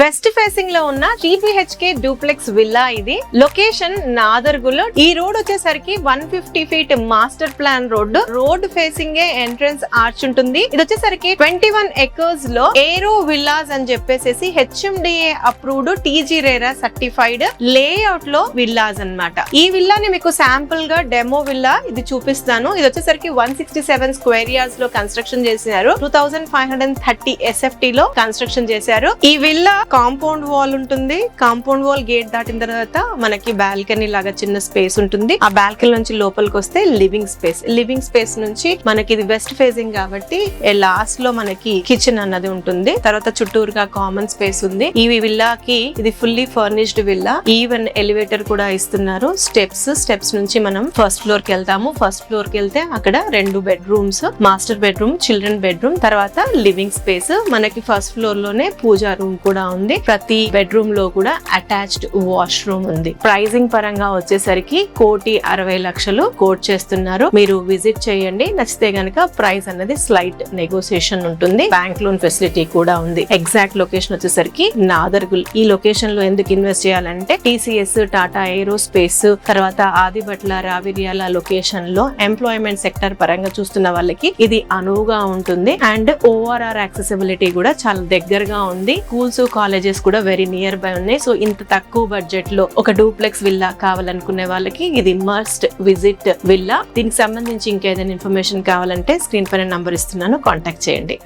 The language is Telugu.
వెస్ట్ ఫేసింగ్ లో ఉన్న 3BHK డూప్లెక్స్ విల్లా ఇది. లొకేషన్ నాదర్గుల్. ఈ రోడ్ వచ్చేసరికి 150 feet master plan road. Road facing entrance arch ఉంటుంది. ఇది వచ్చేసరికి 21 ఎకర్స్ లో ఏరో విల్లాస్ అని చెప్పేసి HMDA approved TG RERA certified layout లో విల్లాస్ అన్నమాట. ఈ విల్లాని మీకు శాంపుల్ గా డెమో విల్లా ఇది చూపిస్తాను. ఇది వచ్చేసరికి 167 స్క్వేర్ యార్డ్స్ లో కన్స్ట్రక్షన్ చేశారు. 2530 SFT లో కన్స్ట్రక్షన్ చేశారు. ఈ విల్లా కాంపౌండ్ వాల్ ఉంటుంది. కాంపౌండ్ వాల్ గేట్ దాటిన తర్వాత మనకి బాల్కనీ లాగా చిన్న స్పేస్ ఉంటుంది. ఆ బాల్కనీ నుంచి లోపలికి వస్తే లివింగ్ స్పేస్. లివింగ్ స్పేస్ నుంచి మనకి ఇది వెస్ట్ ఫేసింగ్ కాబట్టి లాస్ట్ లో మనకి కిచెన్ అన్నది ఉంటుంది. తర్వాత చుట్టూరుగా కామన్ స్పేస్ ఉంది. ఈ విల్లాకి ఇది fully furnished villa. Even elevator కూడా ఇస్తున్నారు. స్టెప్స్ నుంచి మనం ఫస్ట్ ఫ్లోర్ కి వెళ్తాము. ఫస్ట్ ఫ్లోర్ కి వెళ్తే అక్కడ 2 bedrooms, master bedroom, children bedroom, తర్వాత లివింగ్ స్పేస్. మనకి ఫస్ట్ ఫ్లోర్ లోనే పూజా రూమ్ కూడా ఉంది. ప్రతి బెడ్రూమ్ లో కూడా అటాచ్డ్ వాష్రూమ్ ఉంది. ప్రైజింగ్ పరంగా వచ్చేసరికి 1,60,00,000 కోట్ చేస్తున్నారు. మీరు విజిట్ చేయండి. నచ్చితే గనక ప్రైస్ అన్నది స్లైట్ నెగోసియేషన్ ఉంటుంది. బ్యాంక్ లోన్ ఫెసిలిటీ కూడా ఉంది. ఎగ్జాక్ట్ లొకేషన్ వచ్చేసరికి నాదర్గుల్. ఈ లొకేషన్ లో ఎందుకు ఇన్వెస్ట్ చేయాలంటే TCS, టాటా ఏరోస్పేస్, తర్వాత ఆదిబట్ల, రావిర్యాల లొకేషన్ లో ఎంప్లాయ్మెంట్ సెక్టర్ పరంగా చూస్తున్న వాళ్ళకి ఇది అనువుగా ఉంటుంది. అండ్ ORR యాక్సెసిబిలిటీ కూడా చాలా దగ్గరగా ఉంది. స్కూల్స్, కాలేజెస్ కూడా వెరీ నియర్ బై ఉన్నాయి. సో ఇంత తక్కువ బడ్జెట్ లో ఒక డూప్లెక్స్ విల్లా కావాలనుకునే వాళ్ళకి ఇది మస్ట్ విజిట్ విల్లా. దీనికి సంబంధించి ఇంకేదైనా ఇన్ఫర్మేషన్ కావాలంటే స్క్రీన్ పైన నంబర్ ఇస్తున్నాను, కాంటాక్ట్ చేయండి.